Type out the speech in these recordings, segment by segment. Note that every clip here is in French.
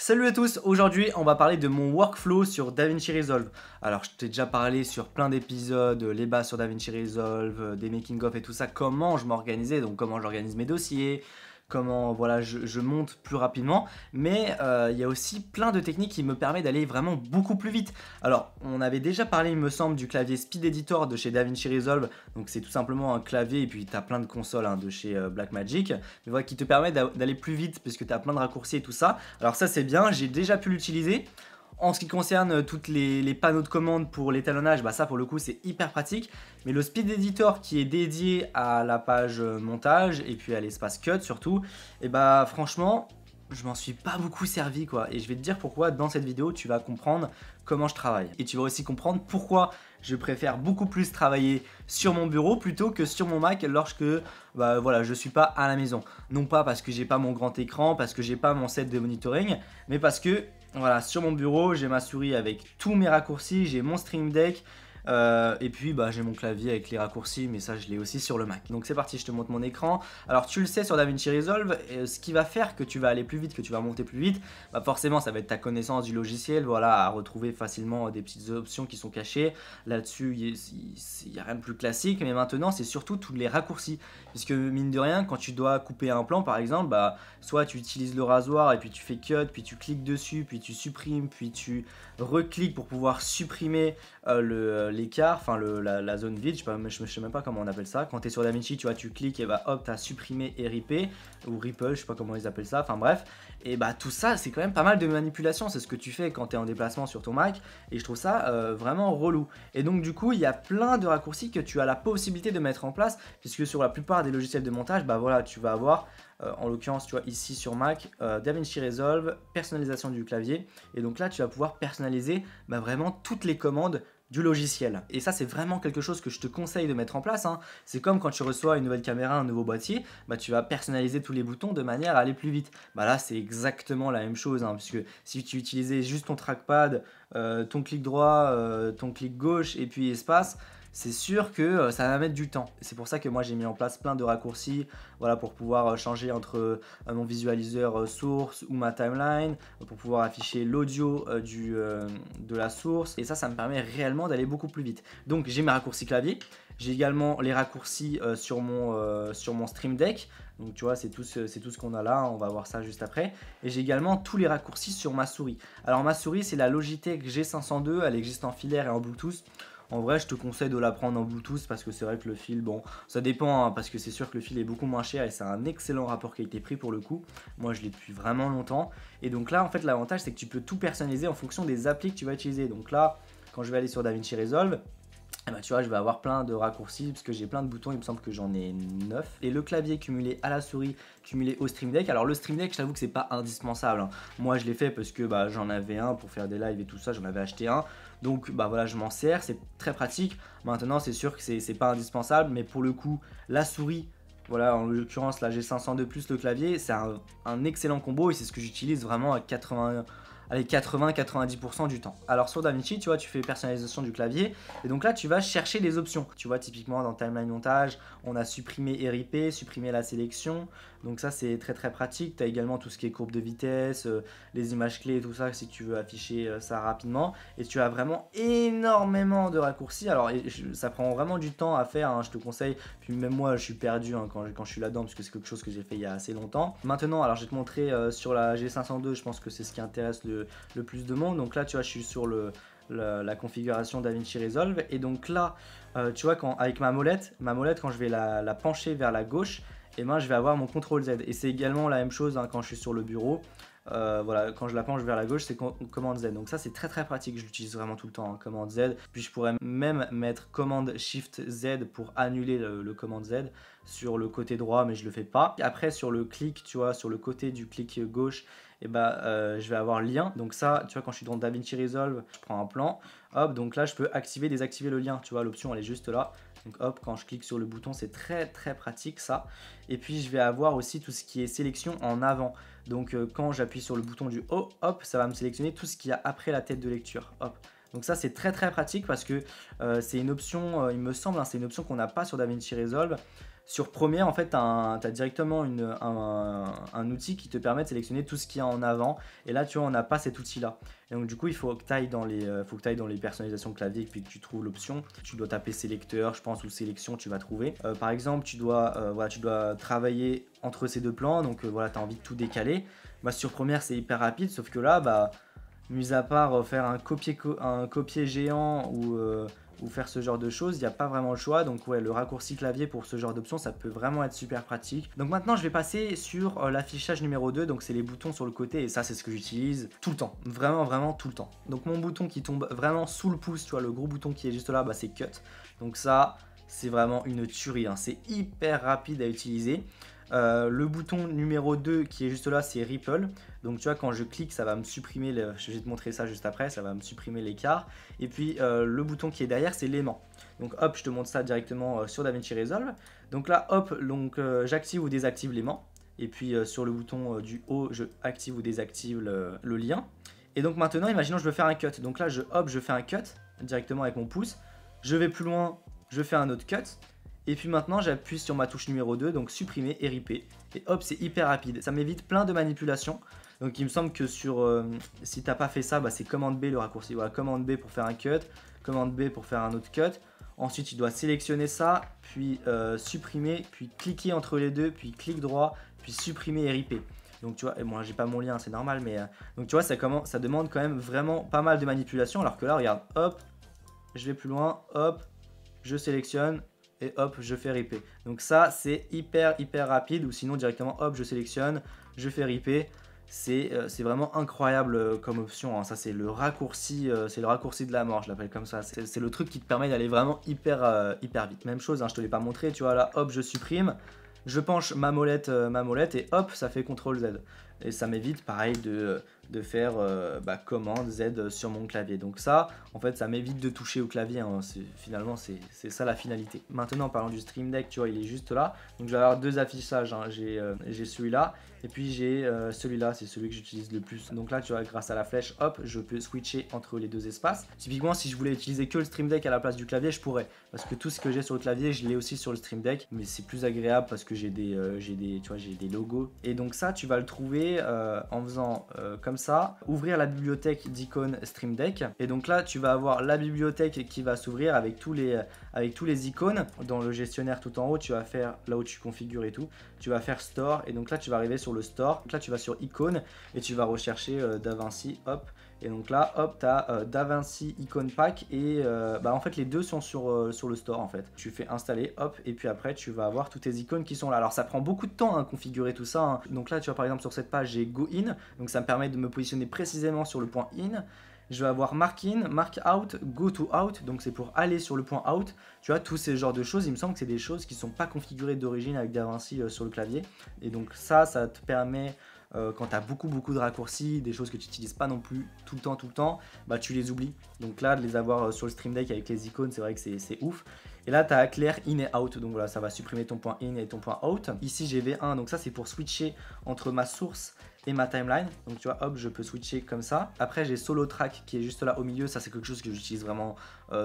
Salut à tous, aujourd'hui on va parler de mon workflow sur DaVinci Resolve. Alors je t'ai déjà parlé sur plein d'épisodes, les bases sur DaVinci Resolve, des making-of et tout ça, comment je m'organisais, donc comment j'organise mes dossiers, comment voilà, je monte plus rapidement, mais il y a aussi plein de techniques qui me permettent d'aller vraiment beaucoup plus vite. Alors on avait déjà parlé il me semble du clavier Speed Editor de chez DaVinci Resolve, donc c'est tout simplement un clavier et puis tu as plein de consoles de chez Blackmagic, mais voilà, qui te permet d'aller plus vite parce que tu as plein de raccourcis et tout ça. Alors ça c'est bien, j'ai déjà pu l'utiliser. En ce qui concerne toutes les panneaux de commande pour l'étalonnage, bah ça pour le coup c'est hyper pratique. Mais le Speed Editor qui est dédié à la page montage et puis à l'espace cut surtout, et bah franchement je m'en suis pas beaucoup servi quoi. Et je vais te dire pourquoi dans cette vidéo tu vas comprendre comment je travaille. Et tu vas aussi comprendre pourquoi je préfère beaucoup plus travailler sur mon bureau plutôt que sur mon Mac lorsque bah, voilà, je suis pas à la maison. Non pas parce que j'ai pas mon grand écran, parce que j'ai pas mon set de monitoring, mais parce que voilà, sur mon bureau, j'ai ma souris avec tous mes raccourcis, j'ai mon Stream Deck, et puis bah, j'ai mon clavier avec les raccourcis, mais ça je l'ai aussi sur le Mac. Donc c'est parti, je te montre mon écran. Alors tu le sais sur DaVinci Resolve, ce qui va faire que tu vas aller plus vite, que tu vas monter plus vite, bah forcément ça va être ta connaissance du logiciel, voilà, à retrouver facilement des petites options qui sont cachées. Là-dessus, il n'y a rien de plus classique, mais maintenant c'est surtout tous les raccourcis. Puisque mine de rien, quand tu dois couper un plan par exemple, bah, soit tu utilises le rasoir et puis tu fais cut, puis tu cliques dessus, puis tu supprimes, puis tu recliques pour pouvoir supprimer l'écart, enfin la zone vide, je sais même pas comment on appelle ça. Quand tu es sur DaVinci, tu vois, tu cliques et bah hop, tu as supprimé et ripé, ou ripple, je sais pas comment ils appellent ça, enfin bref. Et bah tout ça, c'est quand même pas mal de manipulation, c'est ce que tu fais quand tu es en déplacement sur ton Mac, et je trouve ça vraiment relou. Et donc du coup, il y a plein de raccourcis que tu as la possibilité de mettre en place, puisque sur la plupart des logiciels de montage, bah voilà, tu vas avoir en l'occurrence, tu vois, ici sur Mac, DaVinci Resolve, personnalisation du clavier. Et donc là, tu vas pouvoir personnaliser bah, vraiment toutes les commandes du logiciel. Et ça, c'est vraiment quelque chose que je te conseille de mettre en place. C'est comme quand tu reçois une nouvelle caméra, un nouveau boîtier, bah, tu vas personnaliser tous les boutons de manière à aller plus vite. Bah, là, c'est exactement la même chose, puisque si tu utilisais juste ton trackpad, ton clic droit, ton clic gauche et puis espace, c'est sûr que ça va mettre du temps. C'est pour ça que moi j'ai mis en place plein de raccourcis, voilà, pour pouvoir changer entre mon visualiseur source ou ma timeline, pour pouvoir afficher l'audio de la source. Et ça me permet réellement d'aller beaucoup plus vite. Donc j'ai mes raccourcis clavier, j'ai également les raccourcis sur mon Stream Deck. Donc tu vois, c'est tout ce qu'on a là, on va voir ça juste après. Et j'ai également tous les raccourcis sur ma souris. Alors ma souris, c'est la Logitech G502, elle existe en filaire et en Bluetooth. En vrai, je te conseille de la prendre en Bluetooth parce que c'est vrai que le fil, bon, ça dépend, parce que c'est sûr que le fil est beaucoup moins cher et c'est un excellent rapport qualité-prix pour le coup. Moi, je l'ai depuis vraiment longtemps. Et donc là, en fait, l'avantage, c'est que tu peux tout personnaliser en fonction des applis que tu vas utiliser. Donc là, quand je vais aller sur DaVinci Resolve, eh ben, tu vois, je vais avoir plein de raccourcis parce que j'ai plein de boutons, il me semble que j'en ai 9. Et le clavier cumulé à la souris, cumulé au Stream Deck. Alors le Stream Deck, je t'avoue que c'est pas indispensable. Moi, je l'ai fait parce que bah, j'en avais un pour faire des lives et tout ça, j'en avais acheté un. Donc bah voilà, je m'en sers, c'est très pratique. Maintenant, c'est sûr que c'est pas indispensable, mais pour le coup, la souris, voilà, en l'occurrence la G502 plus le clavier, c'est un excellent combo et c'est ce que j'utilise vraiment à 80-90% du temps. Alors sur DaVinci, tu vois, tu fais personnalisation du clavier et donc là tu vas chercher les options. Tu vois, typiquement dans Timeline Montage, on a supprimé et ripé, supprimé la sélection. Donc ça c'est très très pratique. Tu as également tout ce qui est courbe de vitesse, les images clés et tout ça si tu veux afficher ça rapidement. Et tu as vraiment énormément de raccourcis. Alors ça prend vraiment du temps à faire, je te conseille. Puis même moi je suis perdu quand je suis là-dedans parce que c'est quelque chose que j'ai fait il y a assez longtemps. Maintenant, alors je vais te montrer sur la G502, je pense que c'est ce qui intéresse le plus de monde. Donc là tu vois, je suis sur la configuration DaVinci Resolve et donc là tu vois, avec ma molette quand je vais la pencher vers la gauche, et ben je vais avoir mon CTRL Z. Et c'est également la même chose quand je suis sur le bureau. Voilà, quand je la penche vers la gauche, c'est commande Z. Donc ça c'est très très pratique, je l'utilise vraiment tout le temps, commande Z. Puis je pourrais même mettre commande Shift Z pour annuler le commande Z sur le côté droit, mais je le fais pas. Après sur le clic, tu vois, sur le côté du clic gauche, et je vais avoir lien. Donc ça, tu vois, quand je suis dans DaVinci Resolve, je prends un plan, hop, donc là je peux activer, désactiver le lien, tu vois, l'option elle est juste là. Donc hop, quand je clique sur le bouton, c'est très très pratique ça. Et puis je vais avoir aussi tout ce qui est sélection en avant. Donc quand j'appuie sur le bouton du haut, hop, ça va me sélectionner tout ce qu'il y a après la tête de lecture. Hop. Donc ça c'est très très pratique parce que c'est une option, il me semble, c'est une option qu'on n'a pas sur DaVinci Resolve. Sur Premiere, en fait, tu as directement un outil qui te permet de sélectionner tout ce qu'il y a en avant. Et là, tu vois, on n'a pas cet outil-là. Et donc, du coup, il faut que tu ailles dans les personnalisations clavier et puis que tu trouves l'option. Tu dois taper sélecteur, je pense, ou sélection, tu vas trouver. Par exemple, tu dois travailler entre ces deux plans. Donc, voilà, tu as envie de tout décaler. Bah, sur Premiere, c'est hyper rapide, sauf que là, bah, mis à part faire un copier géant ou faire ce genre de choses, il n'y a pas vraiment le choix. Donc ouais, le raccourci clavier pour ce genre d'option, ça peut vraiment être super pratique. Donc maintenant, je vais passer sur l'affichage numéro 2. Donc c'est les boutons sur le côté et ça, c'est ce que j'utilise tout le temps. Vraiment, vraiment tout le temps. Donc mon bouton qui tombe vraiment sous le pouce, tu vois, le gros bouton qui est juste là, bah, c'est Cut. Donc ça, c'est vraiment une tuerie, hein. C'est hyper rapide à utiliser. Le bouton numéro 2 qui est juste là, c'est Ripple. Donc tu vois, quand je clique, ça va me supprimer, je vais te montrer ça juste après, ça va me supprimer l'écart. Et puis le bouton qui est derrière, c'est l'aimant. Donc hop, je te montre ça directement sur DaVinci Resolve. Donc là, hop, j'active ou désactive l'aimant. Et puis sur le bouton du haut, je active ou désactive le lien. Et donc maintenant, imaginons je veux faire un cut. Donc là, je fais un cut directement avec mon pouce. Je vais plus loin, je fais un autre cut. Et puis maintenant, j'appuie sur ma touche numéro 2, donc supprimer et ripper. Et hop, c'est hyper rapide. Ça m'évite plein de manipulations. Donc il me semble que si t'as pas fait ça, bah, c'est commande B le raccourci. Voilà, commande B pour faire un cut, commande B pour faire un autre cut. Ensuite, tu dois sélectionner ça, puis supprimer, puis cliquer entre les deux, puis clic droit, puis supprimer et ripper. Donc tu vois, et moi j'ai pas mon lien, c'est normal, mais donc tu vois, ça demande quand même vraiment pas mal de manipulations. Alors que là, regarde, hop, je vais plus loin, hop, je sélectionne. Et hop, je fais ripper. Donc ça, c'est hyper rapide. Ou sinon, directement, hop, je sélectionne, je fais ripper. C'est vraiment incroyable comme option, hein. Ça, c'est le raccourci de la mort, je l'appelle comme ça. C'est le truc qui te permet d'aller vraiment hyper vite. Même chose, hein, je te l'ai pas montré. Tu vois, là, hop, je supprime. Je penche ma molette et hop, ça fait CTRL Z. Et ça m'évite, pareil, de faire commande Z sur mon clavier. Donc ça, en fait, ça m'évite de toucher au clavier, hein. Finalement, c'est ça la finalité. Maintenant, en parlant du Stream Deck, tu vois, il est juste là. Donc je vais avoir deux affichages, hein. J'ai celui-là et puis j'ai celui-là, c'est celui que j'utilise le plus. Donc là, tu vois, grâce à la flèche, hop, je peux switcher entre les deux espaces. Typiquement, si je voulais utiliser que le Stream Deck à la place du clavier, je pourrais. Parce que tout ce que j'ai sur le clavier, je l'ai aussi sur le Stream Deck. Mais c'est plus agréable parce que j'ai des logos. Et donc ça, tu vas le trouver en faisant comme ça, ouvrir la bibliothèque d'icônes Stream Deck. Et donc là, tu vas avoir la bibliothèque qui va s'ouvrir avec tous les icônes. Dans le gestionnaire tout en haut, tu vas faire, là où tu configures et tout, tu vas faire Store. Et donc là, tu vas arriver sur le Store. Donc là, tu vas sur Icônes et tu vas rechercher DaVinci, hop. Et donc là, hop, tu as DaVinci Icon Pack et en fait les deux sont sur le store en fait. Tu fais installer, hop, et puis après tu vas avoir toutes tes icônes qui sont là. Alors ça prend beaucoup de temps à configurer tout ça, hein. Donc là, tu vois par exemple sur cette page, j'ai Go In, donc ça me permet de me positionner précisément sur le point In. Je vais avoir Mark In, Mark Out, Go to Out, donc c'est pour aller sur le point Out. Tu vois, tous ces genres de choses, il me semble que c'est des choses qui ne sont pas configurées d'origine avec DaVinci sur le clavier. Et donc ça te permet... quand tu as beaucoup de raccourcis, des choses que tu n'utilises pas non plus tout le temps, bah tu les oublies. Donc là, de les avoir sur le Stream Deck avec les icônes, c'est vrai que c'est ouf. Et là, tu as clair in et out, donc voilà, ça va supprimer ton point in et ton point out. Ici, j'ai V1, donc ça, c'est pour switcher entre ma source et ma timeline. Donc tu vois, hop, je peux switcher comme ça. Après, j'ai Solo Track qui est juste là au milieu. Ça, c'est quelque chose que j'utilise vraiment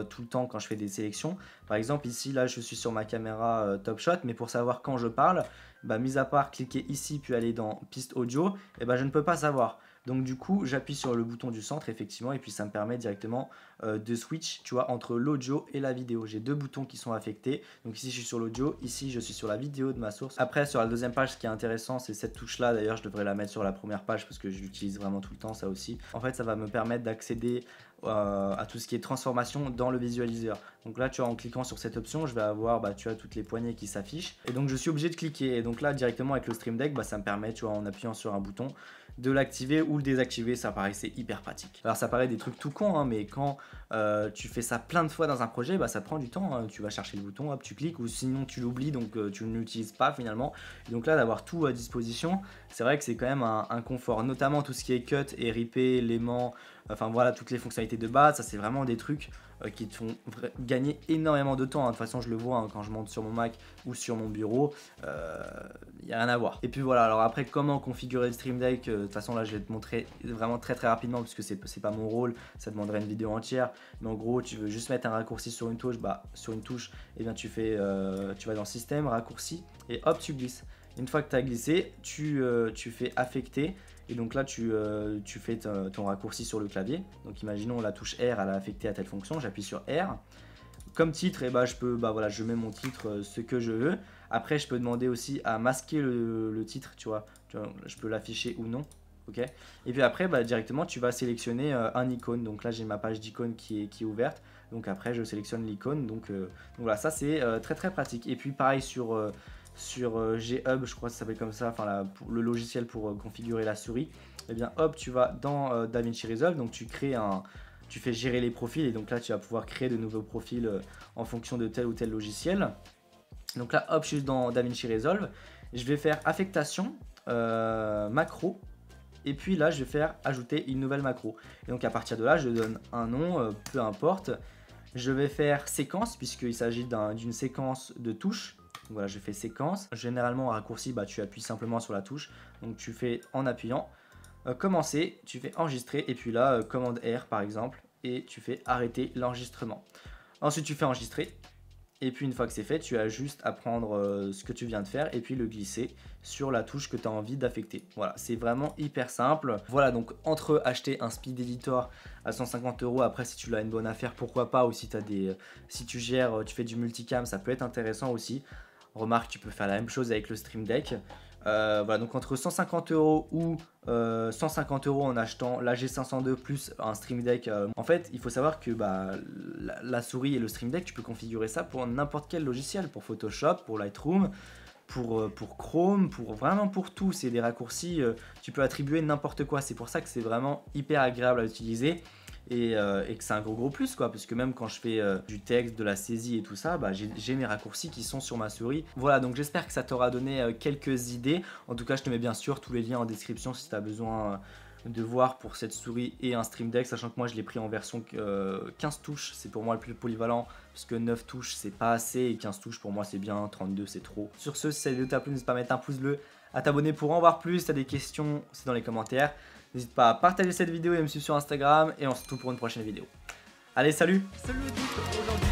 tout le temps quand je fais des sélections. Par exemple, ici, là, je suis sur ma caméra Top Shot, mais pour savoir quand je parle, bah, mis à part cliquer ici puis aller dans piste audio, et bah, je ne peux pas savoir. Donc du coup, j'appuie sur le bouton du centre effectivement et puis ça me permet directement de switch, tu vois, entre l'audio et la vidéo. J'ai deux boutons qui sont affectés. Donc ici, je suis sur l'audio, ici, je suis sur la vidéo de ma source. Après, sur la deuxième page, ce qui est intéressant, c'est cette touche-là. D'ailleurs, je devrais la mettre sur la première page parce que je l'utilise vraiment tout le temps, ça aussi. En fait, ça va me permettre d'accéder à tout ce qui est transformation dans le visualiseur. Donc là, tu vois, en cliquant sur cette option, je vais avoir, bah, tu vois, toutes les poignées qui s'affichent. Et donc, je suis obligé de cliquer. Et donc là, directement avec le Stream Deck, bah, ça me permet, tu vois, en appuyant sur un bouton, de l'activer ou le désactiver. Ça paraît, c'est hyper pratique. Alors, ça paraît des trucs tout cons, hein, mais quand tu fais ça plein de fois dans un projet, bah, ça prend du temps, hein. Tu vas chercher le bouton, hop, tu cliques, ou sinon tu l'oublies, donc tu ne l'utilises pas finalement. Et donc là, d'avoir tout à disposition, c'est vrai que c'est quand même un confort, notamment tout ce qui est cut et ripé, l'aimant, enfin voilà, toutes les fonctionnalités de base, ça c'est vraiment des trucs qui te font gagner énormément de temps. De toute façon, je le vois quand je monte sur mon Mac ou sur mon bureau, il n'y a rien à voir. Et puis voilà, alors après, comment configurer le Stream Deck, de toute façon, là, je vais te montrer vraiment très rapidement, puisque c'est pas mon rôle, ça demanderait une vidéo entière. Mais en gros, tu veux juste mettre un raccourci sur une touche, et bien tu vas dans Système, raccourci, et hop, tu glisses. Une fois que tu as glissé, tu fais affecter. Et donc là, tu fais ton raccourci sur le clavier. Donc imaginons la touche R, elle a affecté à telle fonction. J'appuie sur R. Comme titre, je mets mon titre, ce que je veux. Après, je peux demander aussi à masquer le titre, tu vois, je peux l'afficher ou non. Ok. Et puis après, directement, tu vas sélectionner un icône. Donc là, j'ai ma page d'icône qui est ouverte. Donc après, je sélectionne l'icône. Donc voilà, ça c'est très pratique. Et puis pareil sur G-Hub, je crois que ça s'appelle comme ça, enfin le logiciel pour configurer la souris. Et bien hop, tu vas dans DaVinci Resolve, donc tu fais gérer les profils, et donc là tu vas pouvoir créer de nouveaux profils en fonction de tel ou tel logiciel. Donc là hop, je suis dans DaVinci Resolve, je vais faire affectation, macro, et puis là je vais faire ajouter une nouvelle macro. Et donc à partir de là, je donne un nom, peu importe. Je vais faire séquence, puisqu'il s'agit d'une séquence de touches. Donc voilà, je fais séquence. Généralement, en raccourci, tu appuies simplement sur la touche. Donc tu fais en appuyant. Commencer, tu fais enregistrer. Et puis là, commande R par exemple. Et tu fais arrêter l'enregistrement. Ensuite, tu fais enregistrer. Et puis une fois que c'est fait, tu as juste à prendre ce que tu viens de faire et puis le glisser sur la touche que tu as envie d'affecter. Voilà, c'est vraiment hyper simple. Voilà, donc entre acheter un Speed Editor à 150 €, après si tu l'as une bonne affaire, pourquoi pas, ou si tu gères, tu fais du multicam, ça peut être intéressant aussi. Remarque, tu peux faire la même chose avec le Stream Deck. Voilà, donc entre 150 € ou 150 € en achetant la G502 plus un Stream Deck. En fait, il faut savoir que la souris et le Stream Deck, tu peux configurer ça pour n'importe quel logiciel, pour Photoshop, pour Lightroom, pour Chrome, vraiment pour tout. C'est des raccourcis, tu peux attribuer n'importe quoi. C'est pour ça que c'est vraiment hyper agréable à utiliser. Et que c'est un gros plus, quoi, parce que même quand je fais du texte, de la saisie et tout ça, j'ai mes raccourcis qui sont sur ma souris. Voilà, donc j'espère que ça t'aura donné quelques idées. En tout cas, je te mets bien sûr tous les liens en description si tu as besoin de voir pour cette souris et un Stream Deck, sachant que moi je l'ai pris en version 15 touches, c'est pour moi le plus polyvalent, parce que 9 touches c'est pas assez, et 15 touches pour moi c'est bien, 32 c'est trop. Sur ce, si cette vidéo t'a plu, n'hésite pas à mettre un pouce bleu, à t'abonner pour en voir plus. Si tu as des questions, c'est dans les commentaires. N'hésite pas à partager cette vidéo et à me suivre sur Instagram, et on se retrouve pour une prochaine vidéo. Allez, salut! Salut à tous, aujourd'hui